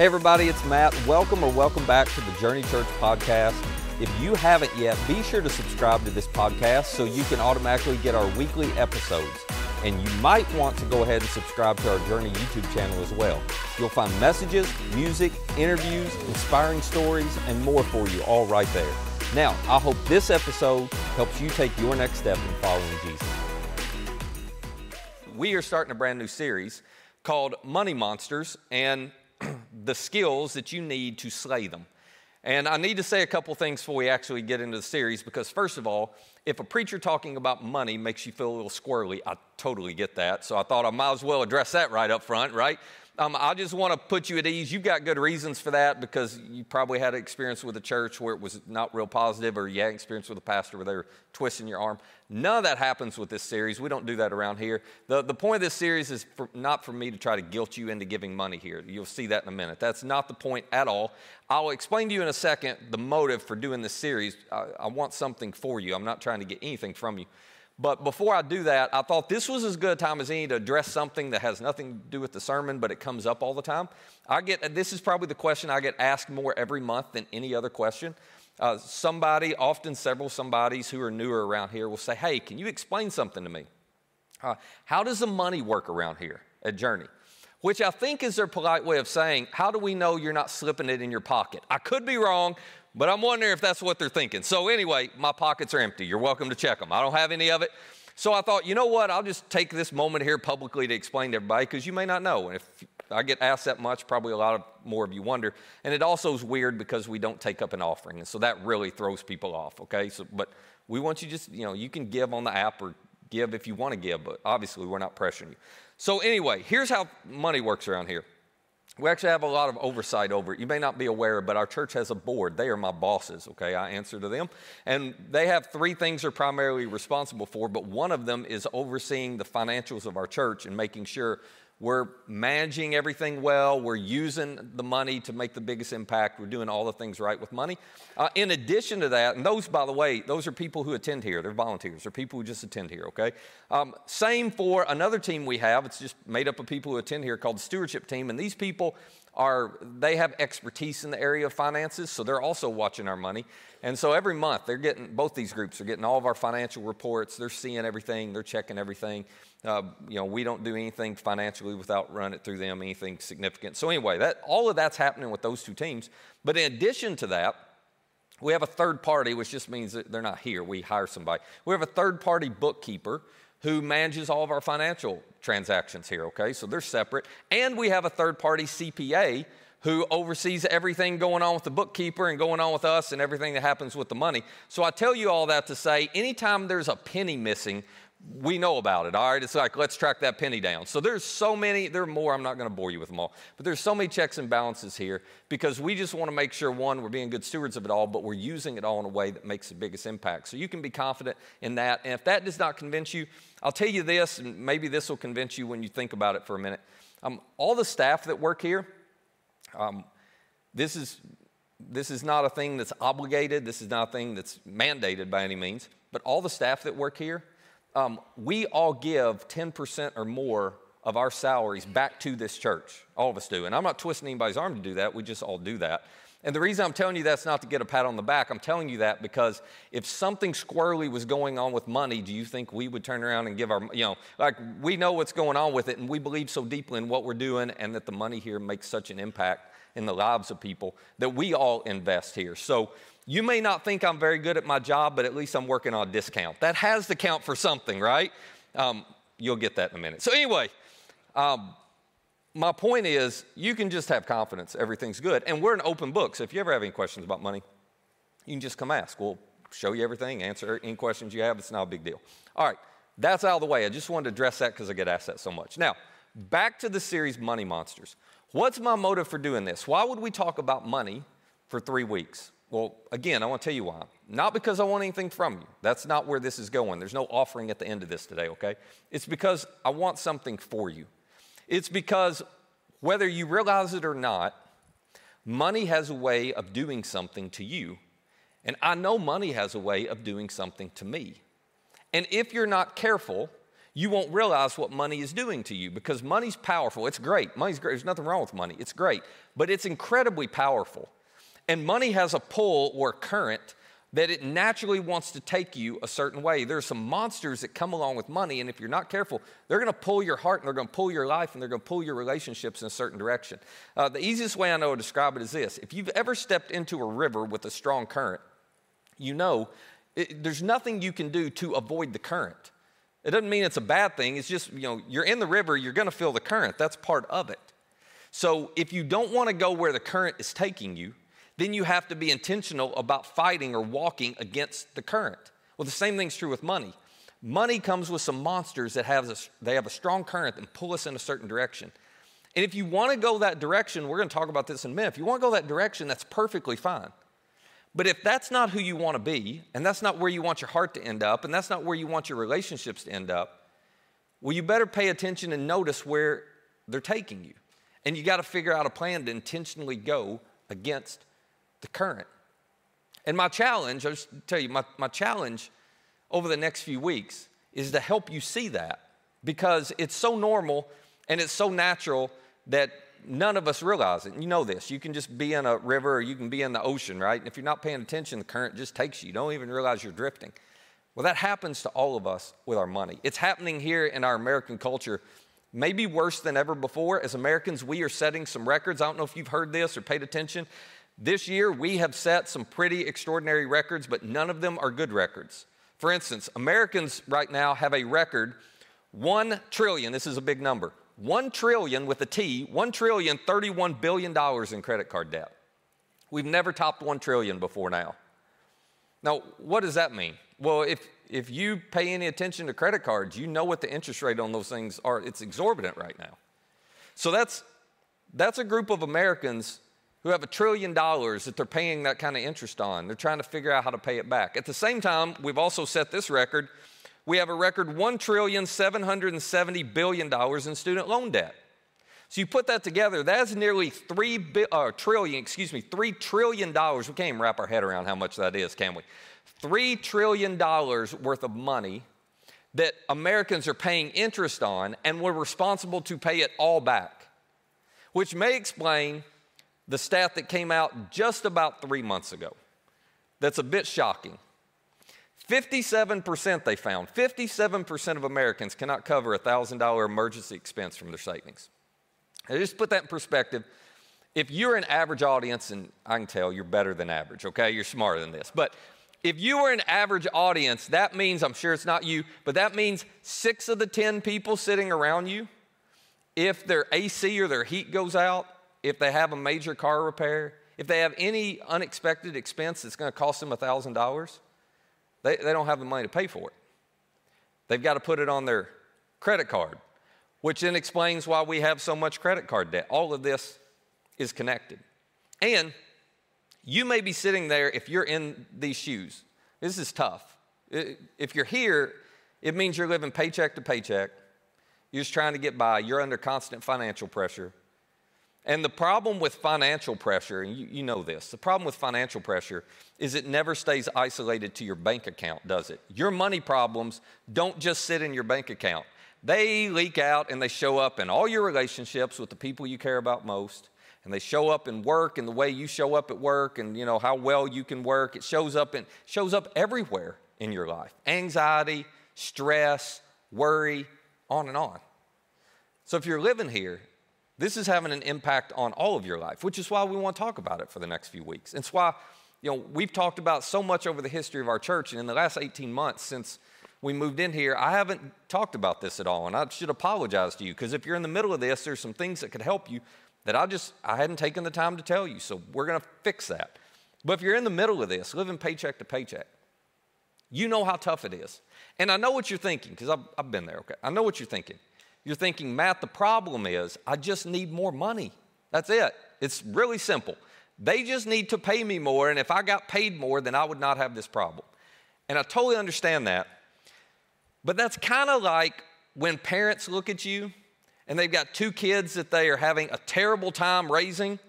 Hey everybody, it's Matt. Welcome back to the Journey Church podcast. If you haven't yet, be sure to subscribe to this podcast so you can automatically get our weekly episodes. And you might want to go ahead and subscribe to our Journey YouTube channel as well. You'll find messages, music, interviews, inspiring stories, and more for you all right there. Now, I hope this episode helps you take your next step in following Jesus. We are starting a brand new series called Money Monsters and the skills that you need to slay them. And I need to say a couple things before we actually get into the series, because first of all, if a preacher talking about money makes you feel a little squirrely, I totally get that. So I thought I might as well address that right up front, right? I just want to put you at ease. You've got good reasons for that because you probably had an experience with a church where it was not real positive, or you had an experience with a pastor where they were twisting your arm. None of that happens with this series. We don't do that around here. The point of this series is not for me to try to guilt you into giving money here. You'll see that in a minute. That's not the point at all. I'll explain to you in a second the motive for doing this series. I want something for you. I'm not trying to get anything from you. But before I do that, I thought this was as good a time as any to address something that has nothing to do with the sermon, but it comes up all the time. This is probably the question I get asked more every month than any other question. Often several somebodies who are newer around here will say, hey, can you explain something to me? How does the money work around here at Journey? Which I think is their polite way of saying, how do we know you're not slipping it in your pocket? I could be wrong, but I'm wondering if that's what they're thinking. So anyway, my pockets are empty. You're welcome to check them. I don't have any of it. So I thought, you know what? I'll just take this moment here publicly to explain to everybody, because you may not know. And if I get asked that much, probably a lot more of you wonder. And it also is weird because we don't take up an offering. And so that really throws people off, okay? But we want you you can give on the app or give if you want to give, but obviously we're not pressuring you. So anyway, here's how money works around here. We actually have a lot of oversight over it. You may not be aware, but our church has a board. They are my bosses, okay? I answer to them. And they have three things they're primarily responsible for, but one of them is overseeing the financials of our church and making sure we're managing everything well, we're using the money to make the biggest impact, we're doing all the things right with money. In addition to that, and those, by the way, those are people who attend here. They're volunteers. They're people who just attend here, okay? Same for another team we have. It's just made up of people who attend here called the stewardship team, and these people they have expertise in the area of finances, so they're also watching our money. And so every month, both these groups are getting all of our financial reports. They're seeing everything. They're checking everything. We don't do anything financially without running it through them, anything significant. So anyway, all of that's happening with those two teams. But in addition to that, we have a third party, which just means that they're not here. We hire somebody. We have a third-party bookkeeper who manages all of our financial transactions here, okay? So they're separate. And we have a third-party CPA who oversees everything going on with the bookkeeper and going on with us and everything that happens with the money. So I tell you all that to say, anytime there's a penny missing, we know about it, all right? It's like, let's track that penny down. So there's so many, there are more, I'm not going to bore you with them all, but there's so many checks and balances here because we just want to make sure, one, we're being good stewards of it all, but we're using it all in a way that makes the biggest impact. So you can be confident in that. And if that does not convince you, I'll tell you this, and maybe this will convince you when you think about it for a minute. All the staff that work here, this is not a thing that's obligated. This is not a thing that's mandated by any means. But all the staff that work here, we all give 10% or more of our salaries back to this church. All of us do. And I'm not twisting anybody's arm to do that. We just all do that. And the reason I'm telling you that's not to get a pat on the back. I'm telling you that because if something squirrely was going on with money, do you think we would turn around and give we know what's going on with it, and we believe so deeply in what we're doing and that the money here makes such an impact in the lives of people that we all invest here. So you may not think I'm very good at my job, but at least I'm working on a discount. That has to count for something, right? You'll get that in a minute. So anyway, my point is you can just have confidence everything's good. And we're an open book, so if you ever have any questions about money, you can just come ask. We'll show you everything, answer any questions you have. It's not a big deal. All right, that's out of the way. I just wanted to address that because I get asked that so much. Now, back to the series Money Monsters. What's my motive for doing this? Why would we talk about money for 3 weeks? Well, again, I want to tell you why. Not because I want anything from you. That's not where this is going. There's no offering at the end of this today, okay? It's because I want something for you. It's because whether you realize it or not, money has a way of doing something to you. And I know money has a way of doing something to me. And if you're not careful, you won't realize what money is doing to you, because money's powerful. It's great. Money's great. There's nothing wrong with money. It's great, but it's incredibly powerful. And money has a pull or current that it naturally wants to take you a certain way. There are some monsters that come along with money, and if you're not careful, they're going to pull your heart, and they're going to pull your life, and they're going to pull your relationships in a certain direction. The easiest way I know to describe it is this. If you've ever stepped into a river with a strong current, you know there's nothing you can do to avoid the current. It doesn't mean it's a bad thing. It's just, you're in the river, you're going to feel the current. That's part of it. So if you don't want to go where the current is taking you, then you have to be intentional about fighting or walking against the current. Well, the same thing's true with money. Money comes with some monsters that have a strong current and pull us in a certain direction. And if you want to go that direction, we're going to talk about this in a minute. If you want to go that direction, that's perfectly fine. But if that's not who you want to be, and that's not where you want your heart to end up, and that's not where you want your relationships to end up, well, you better pay attention and notice where they're taking you. And you got to figure out a plan to intentionally go against the current. And my challenge, I'll just tell you, my challenge over the next few weeks is to help you see that, because it's so normal and it's so natural that none of us realize it. And you know this. You can just be in a river or you can be in the ocean, right? And if you're not paying attention, the current just takes you. You don't even realize you're drifting. Well, that happens to all of us with our money. It's happening here in our American culture, maybe worse than ever before. As Americans, we are setting some records. I don't know if you've heard this or paid attention. This year, we have set some pretty extraordinary records, but none of them are good records. For instance, Americans right now have a record, 1 trillion, this is a big number, 1 trillion with a T, $1,031 billion in credit card debt. We've never topped 1 trillion before now. Now, what does that mean? Well, if you pay any attention to credit cards, you know what the interest rate on those things are. It's exorbitant right now. So that's a group of Americans who have $1 trillion that they're paying that kind of interest on. They're trying to figure out how to pay it back. At the same time, we've also set this record. We have a record $1,770 billion in student loan debt. So you put that together, that's nearly $3 trillion. We can't even wrap our head around how much that is, can we? $3 trillion worth of money that Americans are paying interest on, and we're responsible to pay it all back, which may explain the stat that came out just about 3 months ago. That's a bit shocking. 57% they found, 57% of Americans cannot cover a $1,000 emergency expense from their savings. Now, just put that in perspective. If you're an average audience, and I can tell you're better than average, okay? You're smarter than this. But if you were an average audience, that means, I'm sure it's not you, but that means 6 of the 10 people sitting around you, if their AC or their heat goes out, if they have a major car repair, if they have any unexpected expense that's going to cost them $1,000, they don't have the money to pay for it. They've got to put it on their credit card, which then explains why we have so much credit card debt. All of this is connected. And you may be sitting there if you're in these shoes. This is tough. If you're here, it means you're living paycheck to paycheck. You're just trying to get by. You're under constant financial pressure. And the problem with financial pressure, and you know this, the problem with financial pressure is it never stays isolated to your bank account, does it? Your money problems don't just sit in your bank account. They leak out and they show up in all your relationships with the people you care about most. And they show up in work and the way you show up at work and, how well you can work. It shows up everywhere in your life. Anxiety, stress, worry, on and on. So if you're living here, this is having an impact on all of your life, which is why we want to talk about it for the next few weeks. It's why, we've talked about so much over the history of our church, and in the last 18 months since we moved in here, I haven't talked about this at all, and I should apologize to you, because if you're in the middle of this, there's some things that could help you that I hadn't taken the time to tell you, so we're going to fix that. But if you're in the middle of this, living paycheck to paycheck, you know how tough it is. And I know what you're thinking, because I've been there, okay? I know what you're thinking. You're thinking, Matt, the problem is I just need more money. That's it. It's really simple. They just need to pay me more, and if I got paid more, then I would not have this problem. And I totally understand that. But that's kind of like when parents look at you, and they've got 2 kids that they are having a terrible time raising,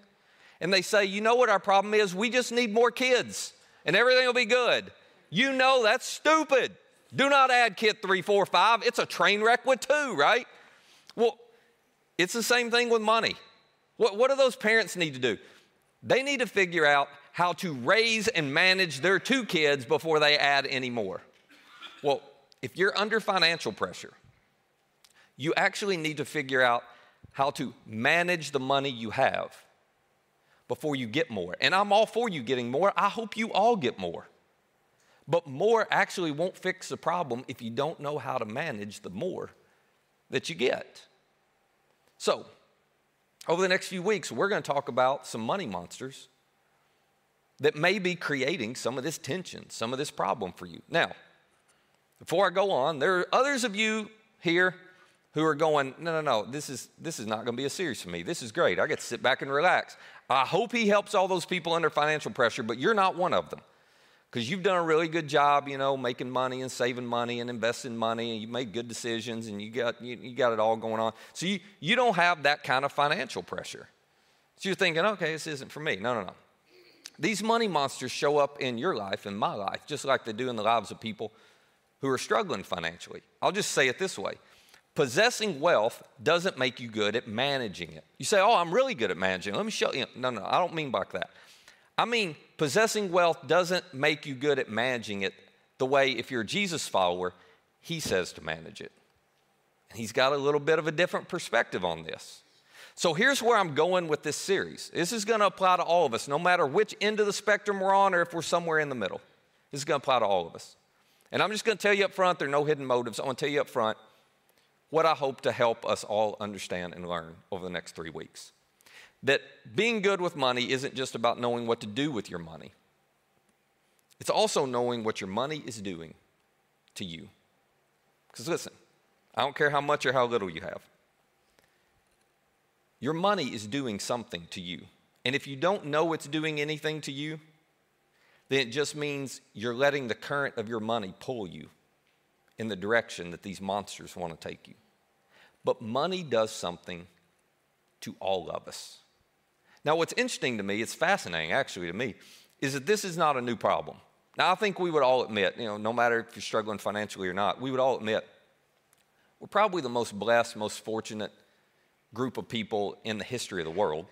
and they say, you know what our problem is? We just need more kids, and everything will be good. You know that's stupid. Do not add kid 3, 4, 5. It's a train wreck with 2, right? Well, it's the same thing with money. What do those parents need to do? They need to figure out how to raise and manage their 2 kids before they add any more. Well, if you're under financial pressure, you actually need to figure out how to manage the money you have before you get more. And I'm all for you getting more. I hope you all get more. But more actually won't fix the problem if you don't know how to manage the more that you get. So, over the next few weeks, we're going to talk about some money monsters that may be creating some of this tension, some of this problem for you. Now, before I go on, there are others of you here who are going, no, this is not going to be a series for me. This is great. I get to sit back and relax. I hope he helps all those people under financial pressure, but you're not one of them. Because you've done a really good job, making money and saving money and investing money, and you made good decisions, and you got it all going on. So you don't have that kind of financial pressure. So you're thinking, okay, this isn't for me. No. These money monsters show up in your life, in my life, just like they do in the lives of people who are struggling financially. I'll just say it this way. Possessing wealth doesn't make you good at managing it. You say, oh, I'm really good at managing it. Let me show you. No, I don't mean like that. I mean, possessing wealth doesn't make you good at managing it the way, if you're a Jesus follower, he says to manage it. And he's got a little bit of a different perspective on this. So here's where I'm going with this series. This is going to apply to all of us, no matter which end of the spectrum we're on or if we're somewhere in the middle. This is going to apply to all of us. And I'm just going to tell you up front, there are no hidden motives. I want to tell you up front what I hope to help us all understand and learn over the next 3 weeks. That being good with money isn't just about knowing what to do with your money. It's also knowing what your money is doing to you. Because listen, I don't care how much or how little you have. Your money is doing something to you. And if you don't know it's doing anything to you, then it just means you're letting the current of your money pull you in the direction that these monsters want to take you. But money does something to all of us. Now, what's interesting to me, it's fascinating actually to me, is that this is not a new problem. Now, I think we would all admit, no matter if you're struggling financially or not, we would all admit we're probably the most blessed, most fortunate group of people in the history of the world.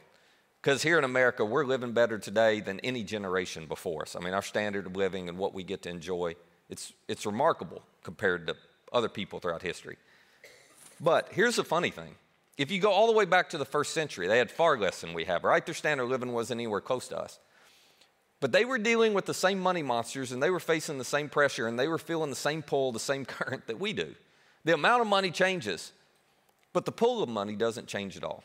Because here in America, we're living better today than any generation before us. I mean, our standard of living and what we get to enjoy, it's remarkable compared to other people throughout history. But here's the funny thing. If you go all the way back to the first century, they had far less than we have, right? Their standard of living wasn't anywhere close to us. But they were dealing with the same money monsters, and they were facing the same pressure, and they were feeling the same pull, the same current that we do. The amount of money changes, but the pull of money doesn't change at all.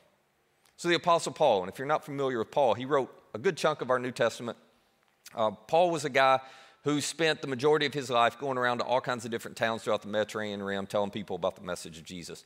So the Apostle Paul, and if you're not familiar with Paul, he wrote a good chunk of our New Testament. Paul was a guy who spent the majority of his life going around to all kinds of different towns throughout the Mediterranean Rim, telling people about the message of Jesus.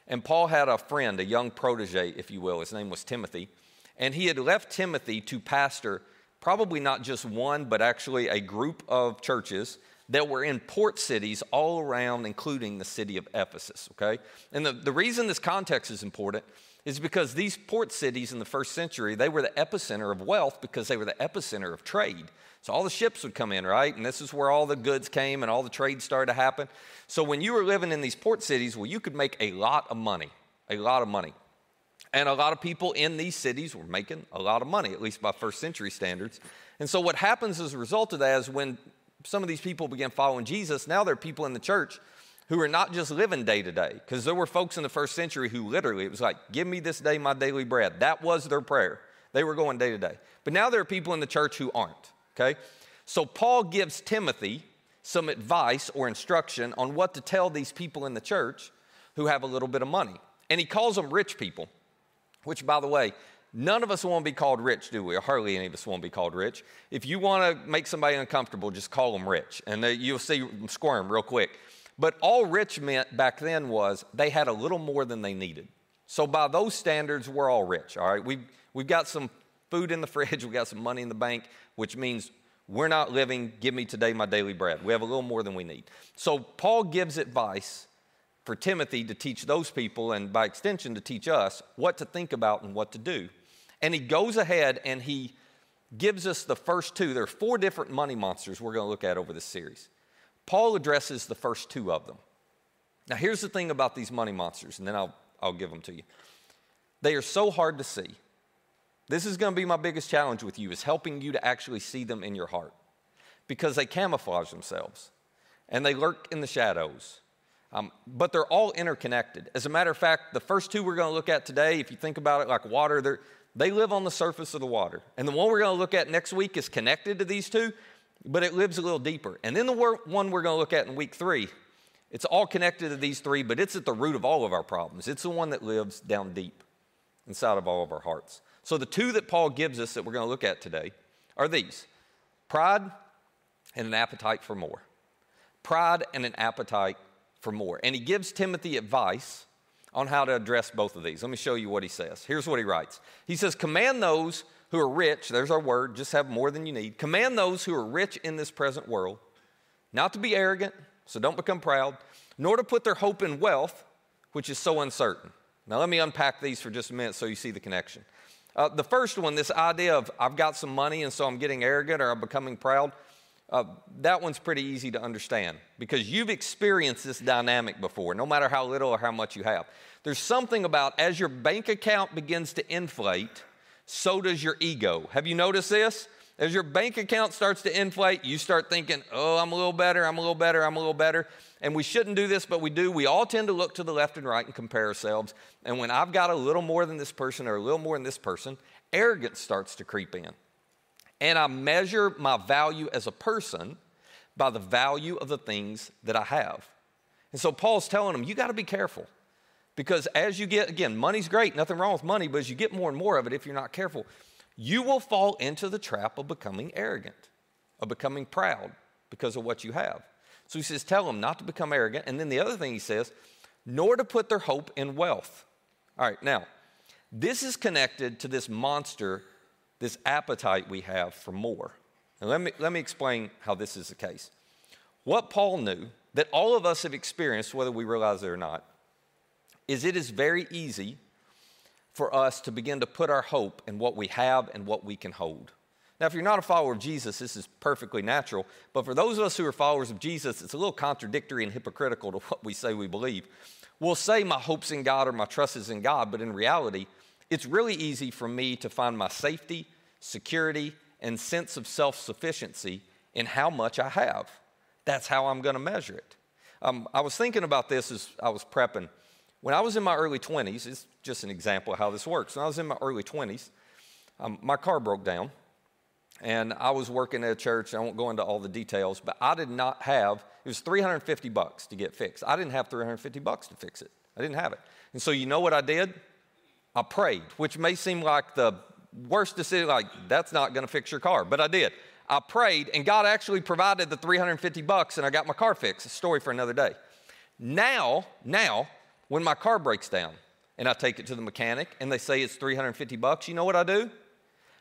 And Paul had a friend, a young protege, if you will. His name was Timothy. And he had left Timothy to pastor probably not just one, but actually a group of churches that were in port cities all around, including the city of Ephesus, okay? And the reason this context is important is because these port cities in the first century, they were the epicenter of wealth because they were the epicenter of trade. So all the ships would come in, right? And this is where all the goods came and all the trade started to happen. So when you were living in these port cities, well, you could make a lot of money. And a lot of people in these cities were making a lot of money, at least by first century standards. And so what happens as a result of that is when some of these people began following Jesus, now there are people in the church who are not just living day to day. Because there were folks in the first century who literally, it was like, give me this day my daily bread. That was their prayer. They were going day to day. But now there are people in the church who aren't, okay? So Paul gives Timothy some advice or instruction on what to tell these people in the church who have a little bit of money. And he calls them rich people, which, by the way, none of us want to be called rich, do we? Or hardly any of us want to be called rich. If you want to make somebody uncomfortable, just call them rich, and you'll see them squirm real quick. But all rich meant back then was they had a little more than they needed. So by those standards, we're all rich, all right? We've got some food in the fridge, we've got some money in the bank, which means we're not living, give me today my daily bread. We have a little more than we need. So Paul gives advice for Timothy to teach those people, and by extension to teach us, what to think about and what to do. And he goes ahead and he gives us the first two. There are 4 different money monsters we're going to look at over this series. Paul addresses the first two of them. Now, here's the thing about these money monsters, and then I'll give them to you. They are so hard to see. This is going to be my biggest challenge with you, is helping you to actually see them in your heart, because they camouflage themselves, and they lurk in the shadows. But they're all interconnected. As a matter of fact, the first two we're going to look at today, if you think about it like water, they live on the surface of the water. And the one we're going to look at next week is connected to these two, but it lives a little deeper. And then the one we're going to look at in week 3, it's all connected to these three, but it's at the root of all of our problems. It's the one that lives down deep inside of all of our hearts. So the two that Paul gives us that we're going to look at today are these: pride and an appetite for more. Pride and an appetite for more. And he gives Timothy advice on how to address both of these. Let me show you what he says. Here's what he writes. He says, command those who are rich, there's our word, just have more than you need. Command those who are rich in this present world not to be arrogant, so don't become proud, nor to put their hope in wealth, which is so uncertain. Now let me unpack these for just a minute so you see the connection. The first one, this idea of I've got some money and so I'm getting arrogant or I'm becoming proud, that one's pretty easy to understand because you've experienced this dynamic before, no matter how little or how much you have. There's something about as your bank account begins to inflate, so does your ego. Have you noticed this? As your bank account starts to inflate, you start thinking, oh, I'm a little better, I'm a little better, I'm a little better. And we shouldn't do this, but we do. We all tend to look to the left and right and compare ourselves. And when I've got a little more than this person or a little more than this person, arrogance starts to creep in. And I measure my value as a person by the value of the things that I have. And so Paul's telling them, you got to be careful. Because as you get, again, money's great, nothing wrong with money, but as you get more and more of it, if you're not careful, you will fall into the trap of becoming arrogant, of becoming proud because of what you have. So he says, tell them not to become arrogant. And then the other thing he says, nor to put their hope in wealth. All right, now, this is connected to this monster, this appetite we have for more. And let me explain how this is the case. What Paul knew, that all of us have experienced, whether we realize it or not, is it is very easy for us to begin to put our hope in what we have and what we can hold. Now, if you're not a follower of Jesus, this is perfectly natural. But for those of us who are followers of Jesus, it's a little contradictory and hypocritical to what we say we believe. We'll say my hope's in God or my trust is in God, but in reality, it's really easy for me to find my safety, security, and sense of self-sufficiency in how much I have. That's how I'm going to measure it. I was thinking about this as I was prepping. When I was in my early 20s, it's just an example of how this works. When I was in my early 20s, my car broke down. And I was working at a church. I won't go into all the details, but I did not have, it was $350 to get fixed. I didn't have $350 to fix it. I didn't have it. And so you know what I did? I prayed, which may seem like the worst decision, like that's not going to fix your car, but I did. I prayed, and God actually provided the $350, and I got my car fixed. A story for another day. Now, when my car breaks down, and I take it to the mechanic, and they say it's $350, you know what I do?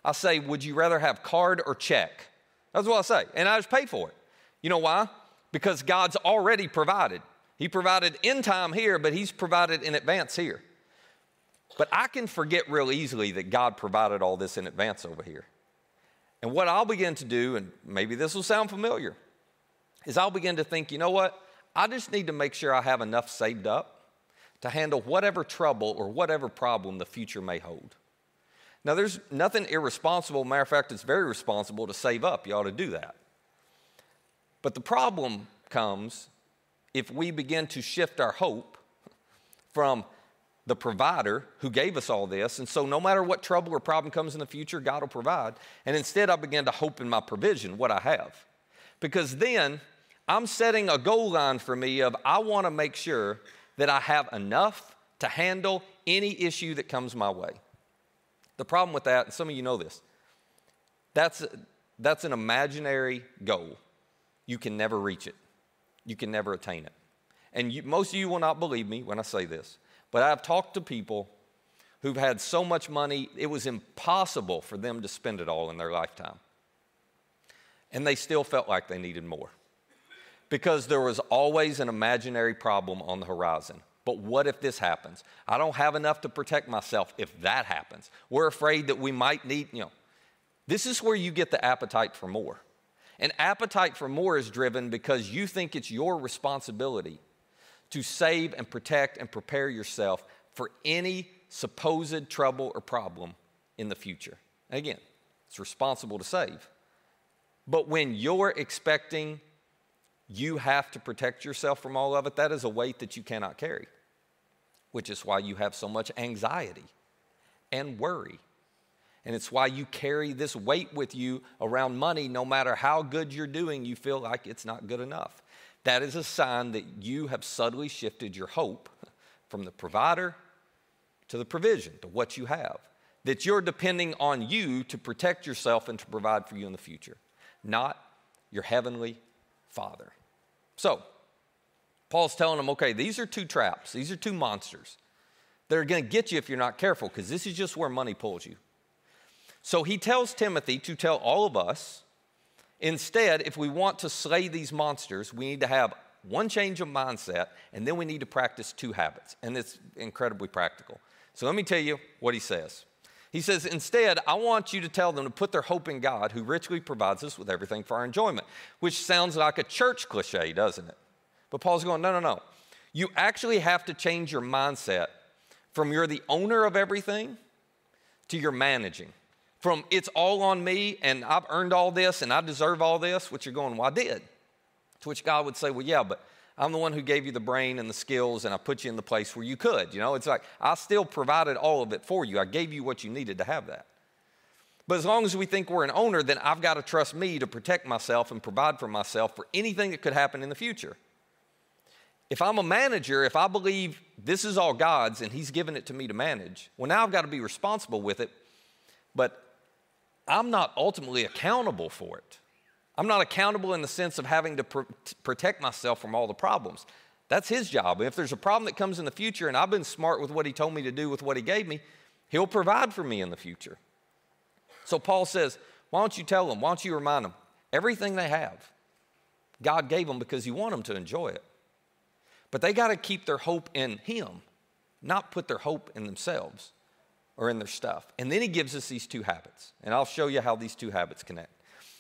I say, would you rather have card or check? That's what I say, and I just pay for it. You know why? Because God's already provided. He provided in time here, but he's provided in advance here. But I can forget real easily that God provided all this in advance over here. And what I'll begin to do, and maybe this will sound familiar, is I'll begin to think, you know what? I just need to make sure I have enough saved up to handle whatever trouble or whatever problem the future may hold. Now, there's nothing irresponsible. Matter of fact, it's very responsible to save up. You ought to do that. But the problem comes if we begin to shift our hope from the provider who gave us all this, and so no matter what trouble or problem comes in the future, God will provide, and instead I begin to hope in my provision, what I have. Because then I'm setting a goal line for me of I want to make sure that I have enough to handle any issue that comes my way. The problem with that, and some of you know this, that's an imaginary goal. You can never reach it. You can never attain it. And most of you will not believe me when I say this, but I've talked to people who've had so much money, it was impossible for them to spend it all in their lifetime. And they still felt like they needed more because there was always an imaginary problem on the horizon. But what if this happens? I don't have enough to protect myself if that happens. We're afraid that we might need, this is where you get the appetite for more. An appetite for more is driven because you think it's your responsibility to save and protect and prepare yourself for any supposed trouble or problem in the future. And again, it's responsible to save. But when you're expecting you have to protect yourself from all of it, that is a weight that you cannot carry, which is why you have so much anxiety and worry. And it's why you carry this weight with you around money. No matter how good you're doing, you feel like it's not good enough. That is a sign that you have subtly shifted your hope from the provider to the provision, to what you have. That you're depending on you to protect yourself and to provide for you in the future, not your heavenly Father. So, Paul's telling them, okay, these are two traps. These are two monsters that are going to get you if you're not careful, because this is just where money pulls you. So he tells Timothy to tell all of us, instead, if we want to slay these monsters, we need to have one change of mindset, and then we need to practice two habits. And it's incredibly practical. So let me tell you what he says. He says, instead, I want you to tell them to put their hope in God, who richly provides us with everything for our enjoyment, which sounds like a church cliche, doesn't it? But Paul's going, no. You actually have to change your mindset from you're the owner of everything to you're managing. From it's all on me and I've earned all this and I deserve all this, which you're going, well, I did. To which God would say, well, yeah, but I'm the one who gave you the brain and the skills and I put you in the place where you could. It's like I still provided all of it for you. I gave you what you needed to have that. But as long as we think we're an owner, then I've got to trust me to protect myself and provide for myself for anything that could happen in the future. If I'm a manager, if I believe this is all God's and he's given it to me to manage, well, now I've got to be responsible with it, but I'm not ultimately accountable for it. I'm not accountable in the sense of having to protect myself from all the problems. That's his job. And if there's a problem that comes in the future and I've been smart with what he told me to do with what he gave me, he'll provide for me in the future. So Paul says, why don't you tell them, why don't you remind them, everything they have, God gave them because he wanted them to enjoy it. But they got to keep their hope in him, not put their hope in themselves or in their stuff. And then he gives us these two habits. And I'll show you how these two habits connect.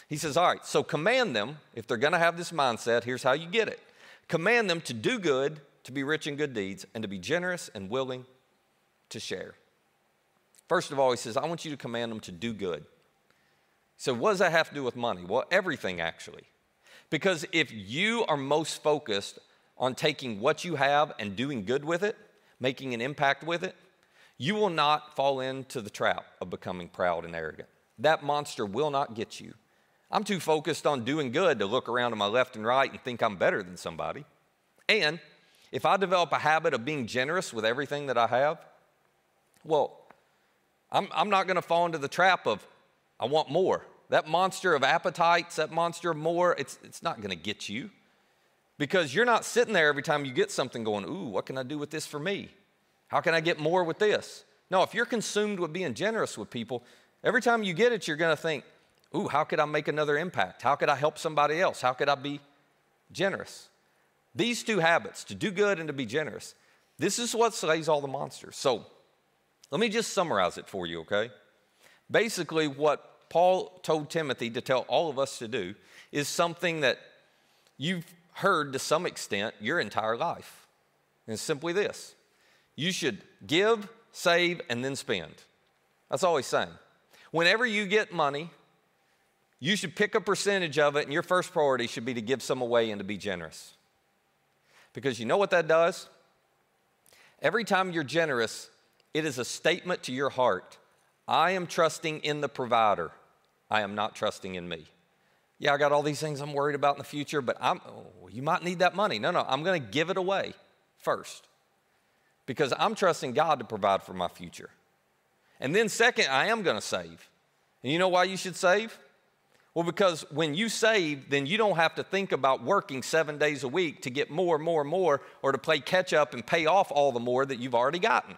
He says, all right, so command them, if they're going to have this mindset, here's how you get it. Command them to do good, to be rich in good deeds, and to be generous and willing to share. First of all, he says, I want you to command them to do good. So what does that have to do with money? Well, everything actually. Because if you are most focused on taking what you have and doing good with it, making an impact with it, you will not fall into the trap of becoming proud and arrogant. That monster will not get you. I'm too focused on doing good to look around to my left and right and think I'm better than somebody. And if I develop a habit of being generous with everything that I have, well, I'm not going to fall into the trap of I want more. That monster of appetites, that monster of more, it's not going to get you. Because you're not sitting there every time you get something going, ooh, what can I do with this for me? How can I get more with this? No, if you're consumed with being generous with people, every time you get it, you're going to think, ooh, how could I make another impact? How could I help somebody else? How could I be generous? These two habits, to do good and to be generous, this is what slays all the monsters. So let me just summarize it for you, okay? Basically, what Paul told Timothy to tell all of us to do is something that you've heard to some extent your entire life. And it's simply this. You should give, save, and then spend. That's all he's saying. Whenever you get money, you should pick a percentage of it, and your first priority should be to give some away and to be generous. Because you know what that does? Every time you're generous, it is a statement to your heart. I am trusting in the provider. I am not trusting in me. Yeah, I got all these things I'm worried about in the future, but you might need that money. No, I'm going to give it away first. Because I'm trusting God to provide for my future. And then second, I am going to save. And you know why you should save? Well, because when you save, then you don't have to think about working 7 days a week to get more, or to play catch up and pay off all the more that you've already gotten.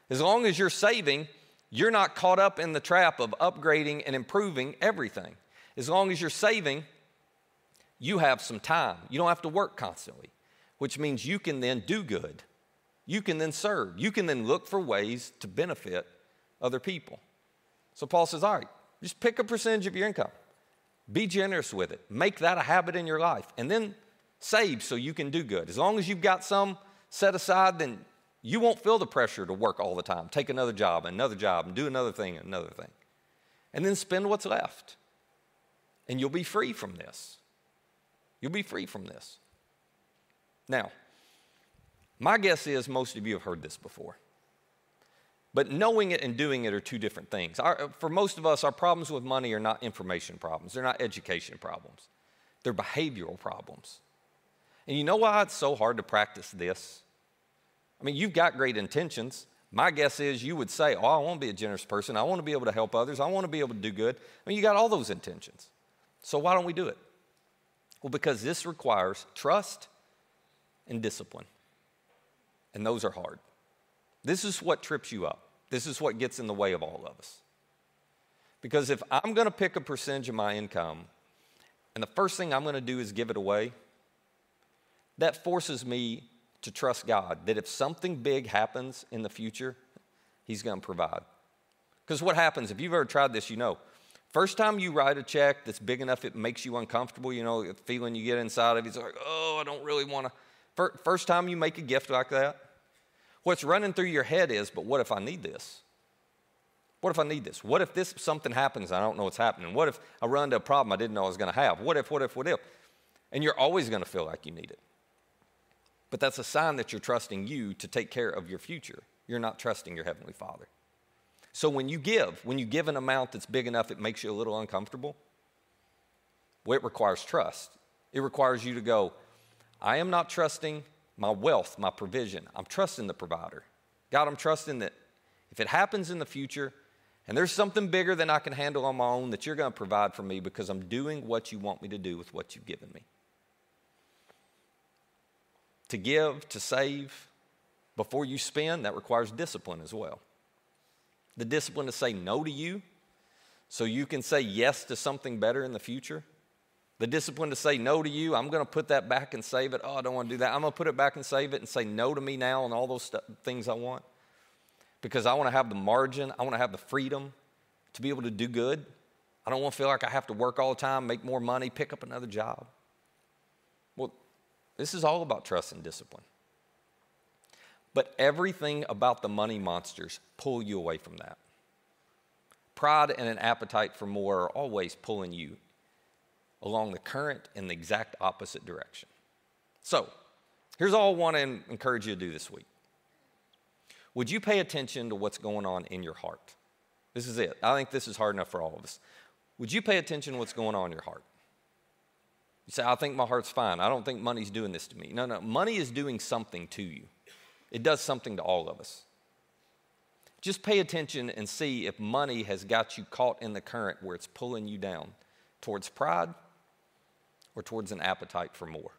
As long as you're saving, you're not caught up in the trap of upgrading and improving everything. As long as you're saving, you have some time. You don't have to work constantly, which means you can then do good. You can then serve. You can then look for ways to benefit other people. So Paul says, all right, just pick a percentage of your income. Be generous with it. Make that a habit in your life. And then save so you can do good. As long as you've got some set aside, then you won't feel the pressure to work all the time. Take another job, and do another thing, and another thing. And then spend what's left. And you'll be free from this. You'll be free from this. Now, my guess is most of you have heard this before. But knowing it and doing it are two different things. For most of us, our problems with money are not information problems. They're not education problems. They're behavioral problems. And you know why it's so hard to practice this? I mean, you've got great intentions. My guess is you would say, I want to be a generous person. I want to be able to help others. I want to be able to do good. I mean, you got all those intentions. So why don't we do it? Well, because this requires trust and discipline. And those are hard. This is what trips you up. This is what gets in the way of all of us. Because if I'm going to pick a percentage of my income, and the first thing I'm going to do is give it away, that forces me to trust God that if something big happens in the future, He's going to provide. Because what happens, if you've ever tried this, you know, first time you write a check that's big enough it makes you uncomfortable, you know, the feeling you get inside of you, it's like, I don't really want to. First time you make a gift like that, what's running through your head is, but what if I need this? What if I need this? What if something happens and I don't know what's happening? What if I run into a problem I didn't know I was going to have? What if? And you're always going to feel like you need it. But that's a sign that you're trusting you to take care of your future. You're not trusting your Heavenly Father. So when you give an amount that's big enough it makes you a little uncomfortable, well, it requires trust. It requires you to go, I am not trusting my wealth, my provision. I'm trusting the provider. God, I'm trusting that if it happens in the future and there's something bigger than I can handle on my own, that you're going to provide for me because I'm doing what you want me to do with what you've given me. To give, to save, before you spend, that requires discipline as well. The discipline to say no to you so you can say yes to something better in the future. The discipline to say no to you, I'm going to put that back and save it. I don't want to do that. I'm going to put it back and save it and say no to me now and all those things I want. Because I want to have the margin, I want to have the freedom to be able to do good. I don't want to feel like I have to work all the time, make more money, pick up another job. Well, this is all about trust and discipline. But everything about the money monsters pull you away from that. Pride and an appetite for more are always pulling you along the current in the exact opposite direction. So, here's all I want to encourage you to do this week. Would you pay attention to what's going on in your heart? This is it. I think this is hard enough for all of us. Would you pay attention to what's going on in your heart? You say, I think my heart's fine. I don't think money's doing this to me. No, money is doing something to you. It does something to all of us. Just pay attention and see if money has got you caught in the current where it's pulling you down towards pride or towards an appetite for more.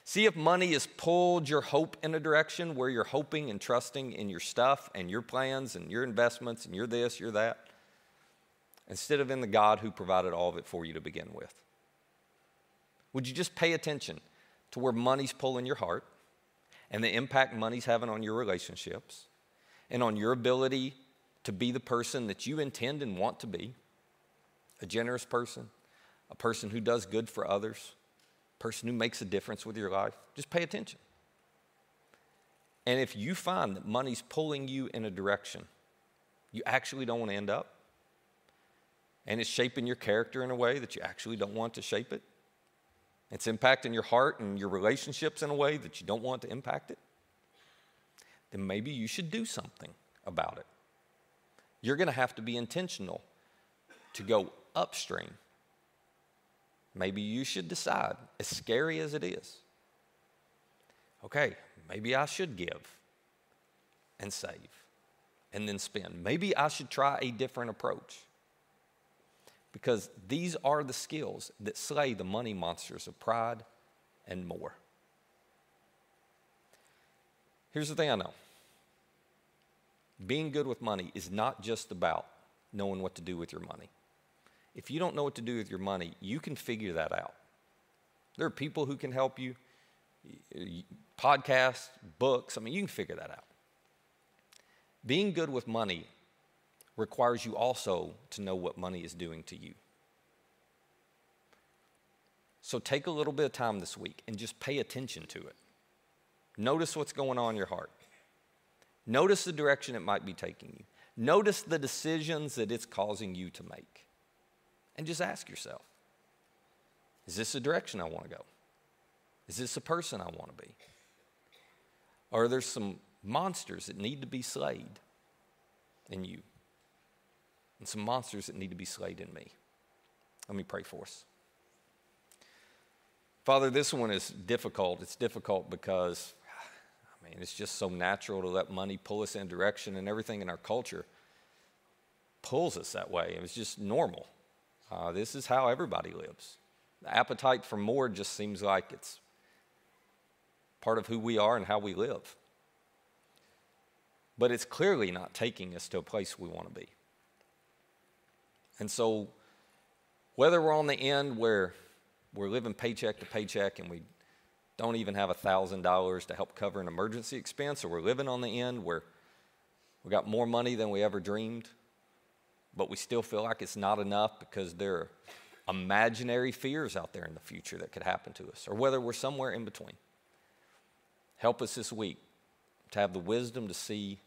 See if money has pulled your hope in a direction where you're hoping and trusting in your stuff and your plans and your investments and you're this, you're that, instead of in the God who provided all of it for you to begin with. Would you just pay attention to where money's pulling your heart and the impact money's having on your relationships and on your ability to be the person that you intend and want to be, a generous person, a person who does good for others, a person who makes a difference with your life? Just pay attention. And if you find that money's pulling you in a direction you actually don't want to end up, and it's shaping your character in a way that you actually don't want to shape it, it's impacting your heart and your relationships in a way that you don't want to impact it, then maybe you should do something about it. You're going to have to be intentional to go upstream. Maybe you should decide, as scary as it is, okay, maybe I should give and save and then spend. Maybe I should try a different approach. Because these are the skills that slay the money monsters of pride and more. Here's the thing I know. Being good with money is not just about knowing what to do with your money. If you don't know what to do with your money, you can figure that out. There are people who can help you, podcasts, books. You can figure that out. Being good with money requires you also to know what money is doing to you. So take a little bit of time this week and just pay attention to it. Notice what's going on in your heart. Notice the direction it might be taking you. Notice the decisions that it's causing you to make. And just ask yourself, is this the direction I want to go? Is this the person I want to be? Or are there some monsters that need to be slayed in you? And some monsters that need to be slayed in me? Let me pray for us. Father, this one is difficult. It's difficult because, it's just so natural to let money pull us in a direction, and everything in our culture pulls us that way. It's just normal. This is how everybody lives. The appetite for more just seems like it's part of who we are and how we live. But it's clearly not taking us to a place we want to be. And so, whether we're on the end where we're living paycheck to paycheck and we don't even have $1,000 to help cover an emergency expense, or we're living on the end where we got more money than we ever dreamed, but we still feel like it's not enough because there are imaginary fears out there in the future that could happen to us, or whether we're somewhere in between. Help us this week to have the wisdom to see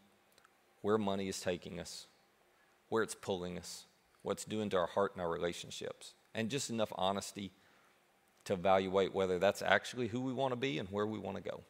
where money is taking us, where it's pulling us, what it's doing to our heart and our relationships, and just enough honesty to evaluate whether that's actually who we want to be and where we want to go.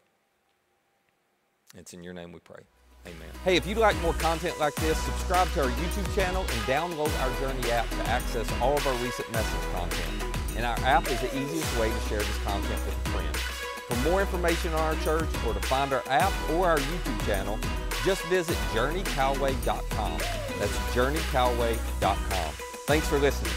It's in your name we pray. Amen. Hey, if you'd like more content like this, subscribe to our YouTube channel and download our Journey app to access all of our recent message content. And our app is the easiest way to share this content with a friend. For more information on our church, or to find our app or our YouTube channel, just visit journeycalway.com. That's journeycalway.com. Thanks for listening.